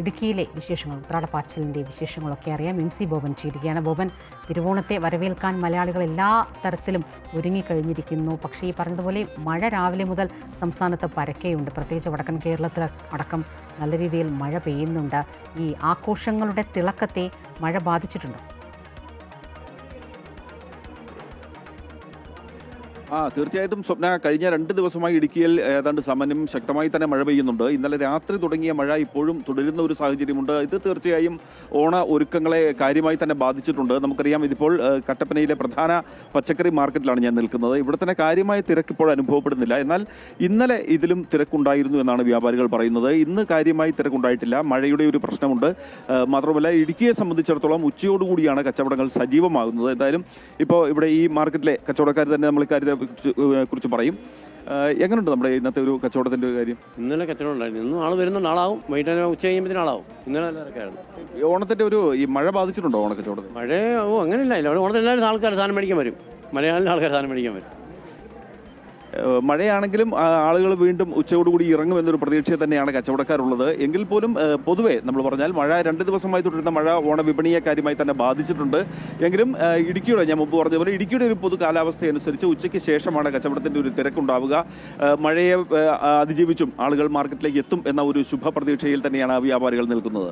ഇടുക്കിയിലെ വിശേഷങ്ങളും ഉത്രാടപ്പാച്ചിലിൻ്റെ വിശേഷങ്ങളൊക്കെ അറിയാം. MC ബോബൻ ചേരുകയാണ്. ബോബൻ, തിരുവോണത്തെ വരവേൽക്കാൻ മലയാളികൾ എല്ലാ തരത്തിലും ഒരുങ്ങിക്കഴിഞ്ഞിരിക്കുന്നു. പക്ഷേ ഈ പറഞ്ഞതുപോലെ മഴ രാവിലെ മുതൽ സംസ്ഥാനത്ത് പരക്കെയുണ്ട്. പ്രത്യേകിച്ച് വടക്കൻ കേരളത്തിൽ അടക്കം നല്ല രീതിയിൽ മഴ പെയ്യുന്നുണ്ട്. ഈ ആഘോഷങ്ങളുടെ തിളക്കത്തെ മഴ ബാധിച്ചിട്ടുണ്ടോ? തീർച്ചയായിട്ടും സ്വപ്ന, കഴിഞ്ഞ 2 ദിവസമായി ഇടുക്കിയിൽ ഏതാണ്ട് സാമാന്യം ശക്തമായി തന്നെ മഴ പെയ്യുന്നുണ്ട്. ഇന്നലെ രാത്രി തുടങ്ങിയ മഴ ഇപ്പോഴും തുടരുന്ന ഒരു സാഹചര്യമുണ്ട്. ഇത് തീർച്ചയായും ഓണ ഒരുക്കങ്ങളെ കാര്യമായി തന്നെ ബാധിച്ചിട്ടുണ്ട്. നമുക്കറിയാം, ഇതിപ്പോൾ കട്ടപ്പനയിലെ പ്രധാന പച്ചക്കറി മാർക്കറ്റിലാണ് ഞാൻ നിൽക്കുന്നത്. ഇവിടെ തന്നെ കാര്യമായ തിരക്ക് ഇപ്പോൾ അനുഭവപ്പെടുന്നില്ല. എന്നാൽ ഇന്നലെ ഇതിലും തിരക്കുണ്ടായിരുന്നു എന്നാണ് വ്യാപാരികൾ പറയുന്നത്. ഇന്ന് കാര്യമായി തിരക്കുണ്ടായിട്ടില്ല. മഴയുടെ ഒരു പ്രശ്നമുണ്ട്. മാത്രമല്ല, ഇടുക്കിയെ സംബന്ധിച്ചിടത്തോളം ഉച്ചയോടുകൂടിയാണ് കച്ചവടങ്ങൾ സജീവമാകുന്നത്. എന്തായാലും ഇപ്പോൾ ഇവിടെ ഈ മാർക്കറ്റിലെ കച്ചവടക്കാർ തന്നെ നമ്മൾ ഇക്കാര്യത്തെ കുറിച്ച് പറയും. എങ്ങനെയുണ്ട് നമ്മുടെ ഇന്നത്തെ ഒരു കച്ചവടത്തിന്റെ കാര്യം? ഇന്നലെ കച്ചവടം ഉണ്ടായിരുന്നു. ഇന്നും ആൾ വരുന്നുണ്ട്, ആളാവും. വൈകിട്ട് ഉച്ച കഴിയുമ്പോഴത്തേനും ആളാവും. ഇന്നലെ നല്ല തിരക്കായിരുന്നു. ഓണത്തിന്റെ ഒരു ഈ മഴ ബാധിച്ചിട്ടുണ്ടോ ഓണക്കച്ചവടത്തിൽ? മഴ അങ്ങനെയില്ല. ഇവിടെ ഓണത്തിന് എല്ലാവരും ആൾക്കാർ സാധനം മേടിക്കാൻ വരും. മലയാളിലെ ആൾക്കാർ സാധനം മേടിക്കാൻ വരും. മഴയാണെങ്കിലും ആളുകൾ വീണ്ടും ഉച്ചയോടുകൂടി ഇറങ്ങുമെന്നൊരു പ്രതീക്ഷയെ തന്നെയാണ് കച്ചവടക്കാരുള്ളത്. എങ്കിൽ പോലും പൊതുവെ നമ്മൾ പറഞ്ഞാൽ മഴ 2 ദിവസമായി തുടരുന്ന മഴ ഓണവിപണിയെ കാര്യമായി തന്നെ ബാധിച്ചിട്ടുണ്ട്. എങ്കിലും ഇടുക്കിയുടെ, ഞാൻ മുമ്പ് പറഞ്ഞതുപോലെ, ഇടുക്കിയുടെ ഒരു പൊതു കാലാവസ്ഥ അനുസരിച്ച് ഉച്ചയ്ക്ക് ശേഷമാണ് കച്ചവടത്തിൻ്റെ ഒരു തിരക്കുണ്ടാവുക. മഴയെ അതിജീവിച്ചും ആളുകൾ മാർക്കറ്റിലേക്ക് എത്തും എന്ന ഒരു ശുഭ പ്രതീക്ഷയിൽ തന്നെയാണ് വ്യാപാരികൾ നിൽക്കുന്നത്.